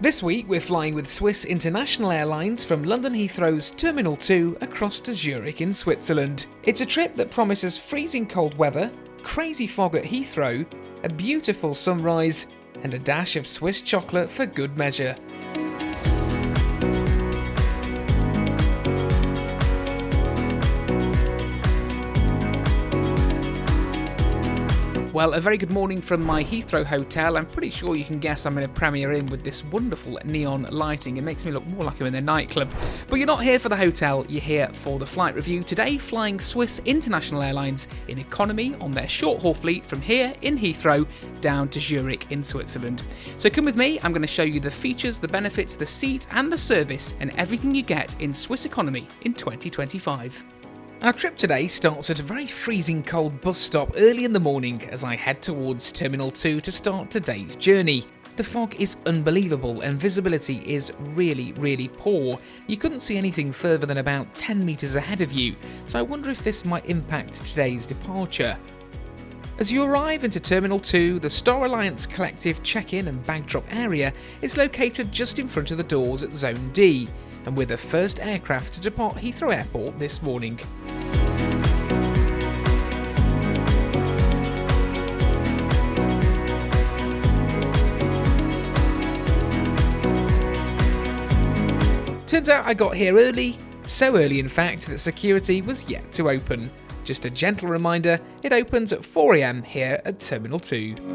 This week we're flying with Swiss International Airlines from London Heathrow's Terminal 2 across to Zurich in Switzerland. It's a trip that promises freezing cold weather, crazy fog at Heathrow, a beautiful sunrise, and a dash of Swiss chocolate for good measure. Well, a very good morning from my Heathrow hotel. I'm pretty sure you can guess I'm in a Premier Inn with this wonderful neon lighting. It makes me look more like I'm in a nightclub. But you're not here for the hotel, you're here for the flight review. Today, flying Swiss International Airlines in economy on their short-haul fleet from here in Heathrow down to Zurich in Switzerland. So come with me, I'm going to show you the features, the benefits, the seat and the service and everything you get in Swiss economy in 2025. Our trip today starts at a very freezing cold bus stop early in the morning as I head towards Terminal 2 to start today's journey. The fog is unbelievable and visibility is really poor. You couldn't see anything further than about 10 metres ahead of you, so I wonder if this might impact today's departure. As you arrive into Terminal 2, the Star Alliance Collective check-in and bag drop area is located just in front of the doors at Zone D, and we're the first aircraft to depart Heathrow Airport this morning. Turns out I got here early, so early in fact that security was yet to open. Just a gentle reminder, it opens at 4 AM here at Terminal 2.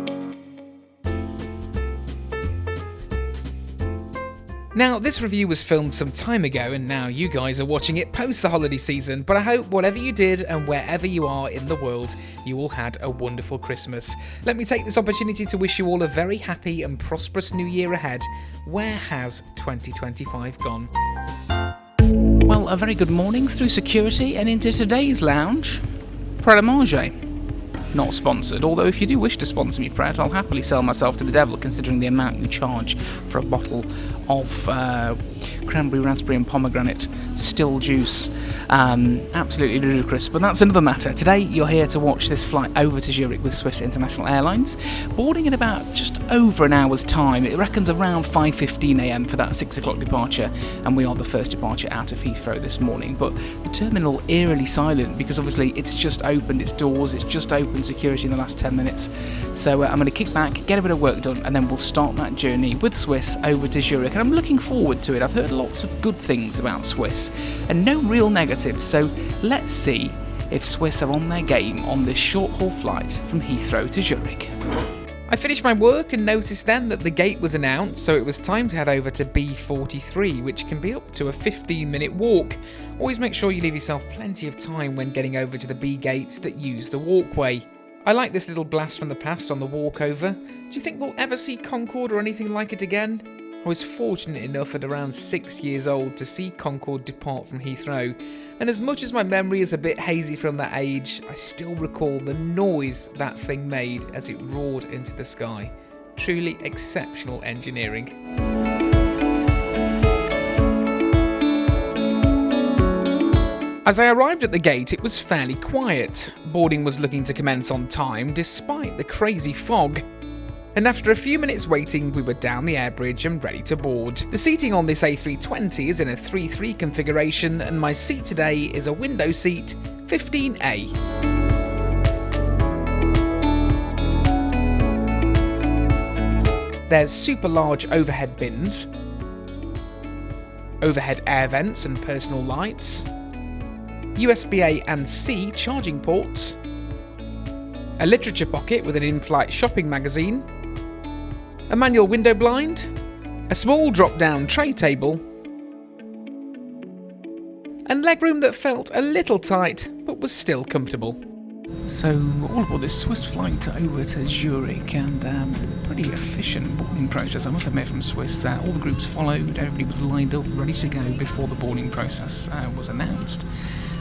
Now, this review was filmed some time ago and now you guys are watching it post the holiday season, but I hope whatever you did and wherever you are in the world, you all had a wonderful Christmas. Let me take this opportunity to wish you all a very happy and prosperous new year ahead. Where has 2025 gone? Well, a very good morning through security and into today's lounge, Pret a Manger. Not sponsored, although if you do wish to sponsor me, Pret, I'll happily sell myself to the devil considering the amount you charge for a bottle of cranberry, raspberry and pomegranate still juice. Absolutely ludicrous, but that's another matter. Today you're here to watch this flight over to Zurich with Swiss International Airlines, boarding in about just over an hour's time. It reckons around 5:15 AM for that 6 o'clock departure, and we are the first departure out of Heathrow this morning. But the terminal eerily silent because obviously it's just opened its doors, it's just opened security in the last 10 minutes. So I'm going to kick back, get a bit of work done, and then we'll start that journey with Swiss over to Zurich. And I'm looking forward to it. I've heard lots of good things about Swiss and no real negatives, so let's see if Swiss are on their game on this short-haul flight from Heathrow to Zurich. I finished my work and noticed then that the gate was announced, so it was time to head over to B43, which can be up to a 15-minute walk. Always make sure you leave yourself plenty of time when getting over to the B gates that use the walkway. I like this little blast from the past on the walk over. Do you think we'll ever see Concorde or anything like it again? I was fortunate enough at around 6 years old to see Concorde depart from Heathrow, and as much as my memory is a bit hazy from that age, I still recall the noise that thing made as it roared into the sky. Truly exceptional engineering. As I arrived at the gate, it was fairly quiet. Boarding was looking to commence on time despite the crazy fog. And after a few minutes waiting, we were down the air bridge and ready to board. The seating on this A320 is in a 3-3 configuration, and my seat today is a window seat 15A. There's super large overhead bins, overhead air vents and personal lights, USB-A and C charging ports, a literature pocket with an in-flight shopping magazine, a manual window blind, a small drop-down tray table, and legroom that felt a little tight but was still comfortable. So all aboard this Swiss flight over to Zurich, and pretty efficient boarding process, I must admit, from Swiss. All the groups followed, everybody was lined up, ready to go before the boarding process was announced.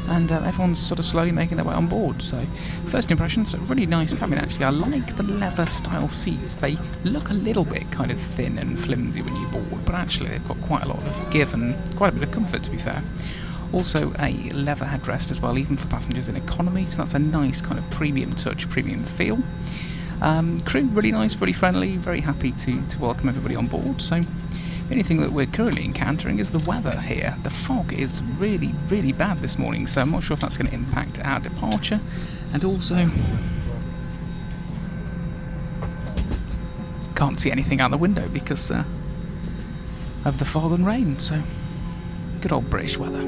And everyone's sort of slowly making their way on board. So first impressions, a really nice cabin actually. I like the leather style seats. They look a little bit kind of thin and flimsy when you board, but actually they've got quite a lot of give and quite a bit of comfort, to be fair. Also a leather headrest as well, even for passengers in economy, so that's a nice kind of premium touch, premium feel. Crew really nice, really friendly, very happy to welcome everybody on board. So The only thing that we're currently encountering is the weather here. The fog is really, really bad this morning, so I'm not sure if that's going to impact our departure. And also, can't see anything out the window because of the fog and rain, so good old British weather.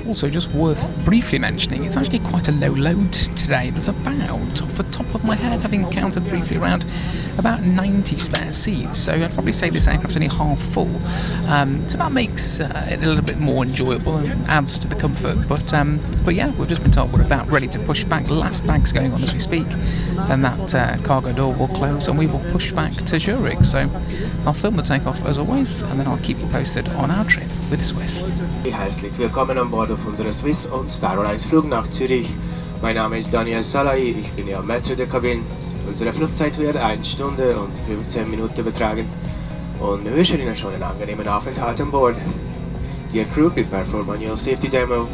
Also, just worth briefly mentioning, it's actually quite a low load today. There's about, off the top of my head, having counted briefly, around about 90 spare seats. So I'd probably say this aircraft's only half full. So that makes it a little bit more enjoyable and adds to the comfort. But yeah, we've just been told we're about ready to push back. The last bag's going on as we speak. Then that cargo door will close and we will push back to Zurich. So I'll film the takeoff as always, and then I'll keep you posted on our trip with Swiss. Herzlich willkommen an Bord auf unserer Swiss und Star Alliance Flug nach Zürich. Mein Name ist Daniel Salai, ich bin Ihr Maître de Cabine. Unsere Flugzeit wird 1 Stunde und 15 Minuten betragen und wir wünschen Ihnen schon einen angenehmen Aufenthalt an Bord. Dear crew, prepare for manual safety demo.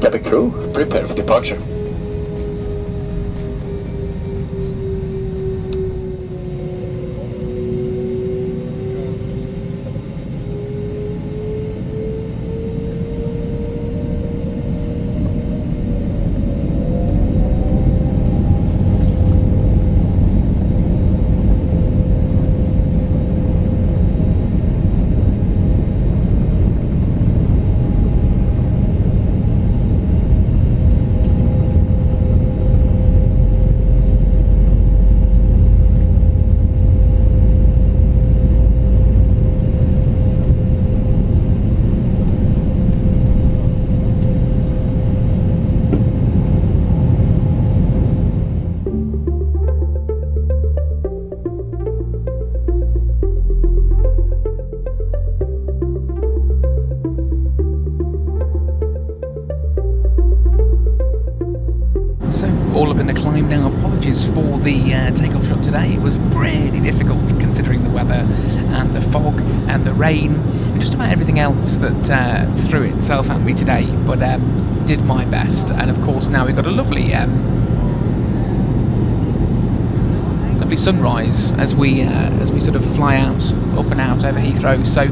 Cabin crew, prepare for departure. So, all up in the climb now. Apologies for the takeoff shot today. It was really difficult considering the weather and the fog and the rain and just about everything else that threw itself at me today, but did my best. And of course now we've got a lovely sunrise as we sort of fly out, up and out over Heathrow. So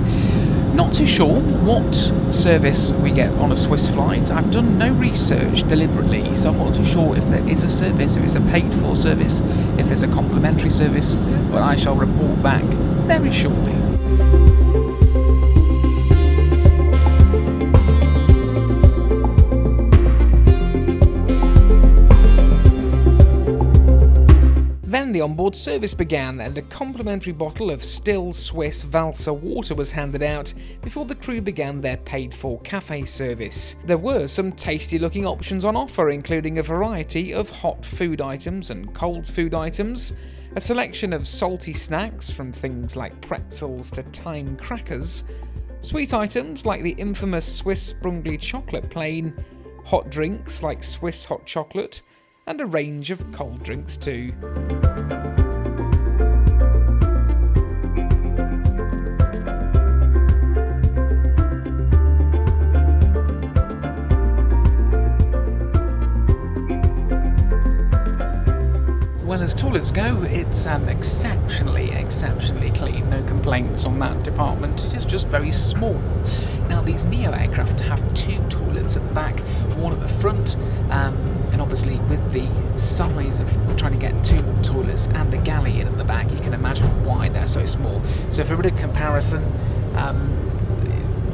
not too sure what service we get on a Swiss flight. I've done no research deliberately, so I'm not too sure if there is a service, if it's a paid-for service, if it's a complimentary service, but I shall report back very shortly. Then the onboard service began and a complimentary bottle of still Swiss Valser water was handed out before the crew began their paid-for cafe service. There were some tasty looking options on offer, including a variety of hot food items and cold food items, a selection of salty snacks from things like pretzels to thyme crackers, sweet items like the infamous Swiss Sprungli chocolate plain, hot drinks like Swiss hot chocolate, and a range of cold drinks too. Well, as toilets go, it's exceptionally clean. No complaints on that department. It is just very small. Now, these Neo aircraft have 2 toilets at the back, one at the front, and obviously with the size of trying to get 2 toilets and a galley in at the back, you can imagine why they're so small. So for a bit of comparison,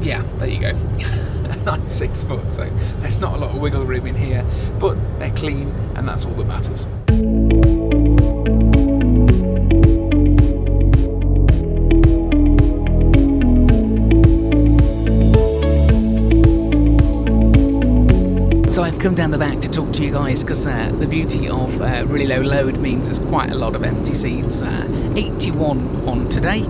yeah, there you go. I'm 6 foot, so there's not a lot of wiggle room in here, but they're clean, and that's all that matters. So I've come down the back to talk to you guys because the beauty of really low load means there's quite a lot of empty seats 81 on today.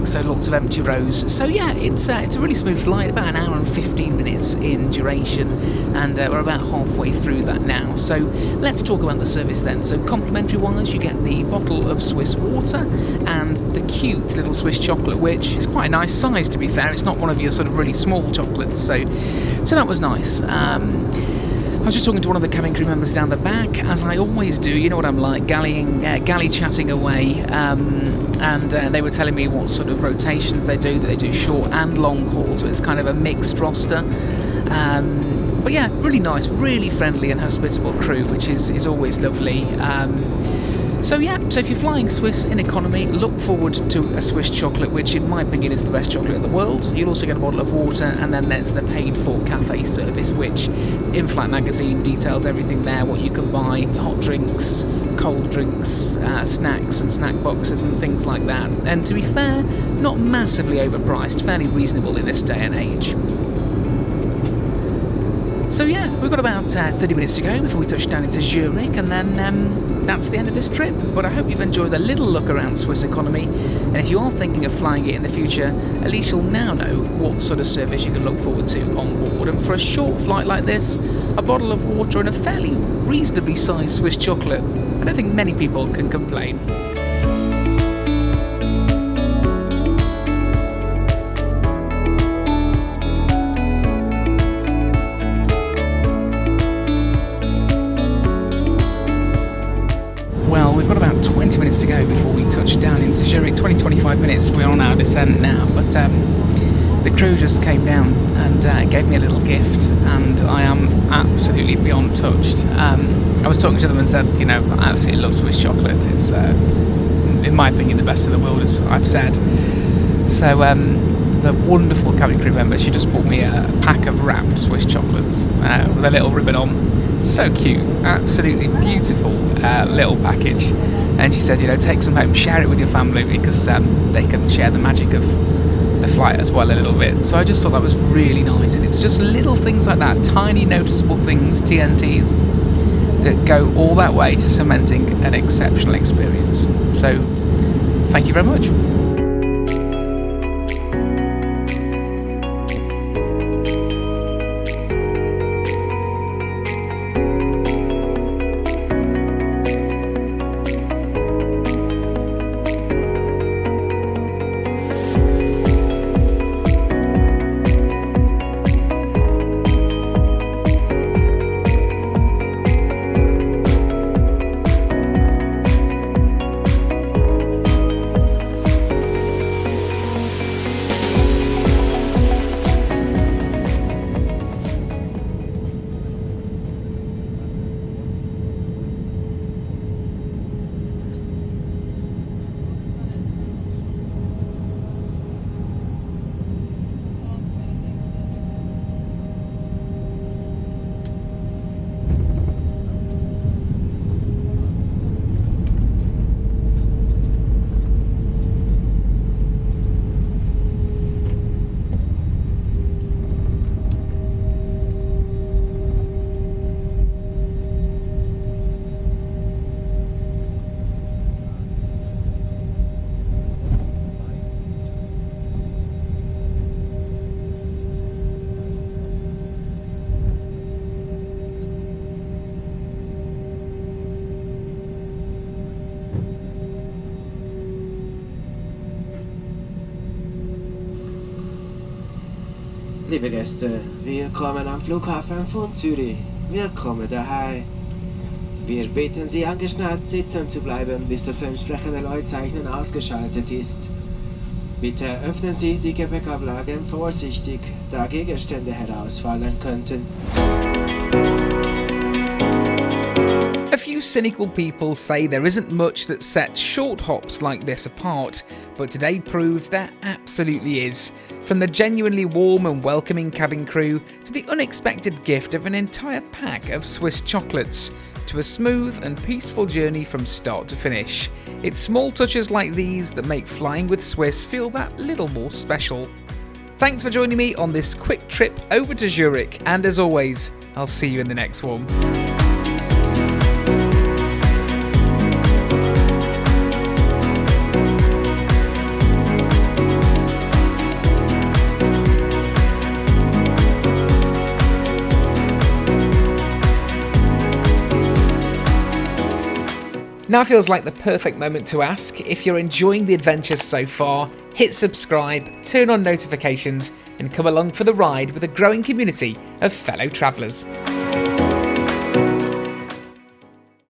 So lots of empty rows. So yeah, it's a really smooth flight, about an hour and 15 minutes in duration, and we're about halfway through that now. So let's talk about the service then. So complimentary wise, you get the bottle of Swiss water and the cute little Swiss chocolate, which is quite a nice size, to be fair. It's not one of your sort of really small chocolates, so that was nice. I was just talking to one of the cabin crew members down the back, as I always do. You know what I'm like, galley chatting away, and they were telling me what sort of rotations they do, that they do short and long haul, so it's kind of a mixed roster. But yeah, really nice, really friendly and hospitable crew, which is always lovely. So if you're flying Swiss in economy, look forward to a Swiss chocolate, which in my opinion is the best chocolate in the world. You'll also get a bottle of water, and then there's the paid-for cafe service, which in-flight magazine details everything there, what you can buy, hot drinks, cold drinks, snacks and snack boxes and things like that. And to be fair, not massively overpriced, fairly reasonable in this day and age. So yeah, we've got about 30 minutes to go before we touch down into Zurich, and then that's the end of this trip. But I hope you've enjoyed a little look around Swiss economy, and if you are thinking of flying it in the future, at least you'll now know what sort of service you can look forward to on board. And for a short flight like this, a bottle of water and a fairly reasonably sized Swiss chocolate, I don't think many people can complain. Well, we've got about 20 minutes to go before we touch down into Zurich. 20-25 minutes, we're on our descent now, but the crew just came down and gave me a little gift, and I am absolutely beyond touched. I was talking to them and said, I absolutely love Swiss chocolate. It's in my opinion, the best in the world, as I've said. So the wonderful cabin crew member, she just bought me a pack of wrapped Swiss chocolates with a little ribbon on. So cute, absolutely beautiful little package. And she said, take some home, share it with your family, because they can share the magic of the flight as well a little bit. So I just thought that was really nice, and it's just little things like that, tiny noticeable things, TNTs, that go all that way to cementing an exceptional experience. So thank you very much. Liebe Gäste, willkommen am Flughafen von Zürich. Willkommen daheim. Wir bitten Sie, angeschnallt sitzen zu bleiben, bis das entsprechende Leutzeichen ausgeschaltet ist. Bitte öffnen Sie die Gepäckablagen vorsichtig, da Gegenstände herausfallen könnten. A few cynical people say there isn't much that sets short hops like this apart, but today proved there absolutely is. From the genuinely warm and welcoming cabin crew to the unexpected gift of an entire pack of Swiss chocolates, to a smooth and peaceful journey from start to finish. It's small touches like these that make flying with Swiss feel that little more special. Thanks for joining me on this quick trip over to Zurich, and as always, I'll see you in the next one. Now feels like the perfect moment to ask, if you're enjoying the adventures so far, hit subscribe, turn on notifications, and come along for the ride with a growing community of fellow travellers.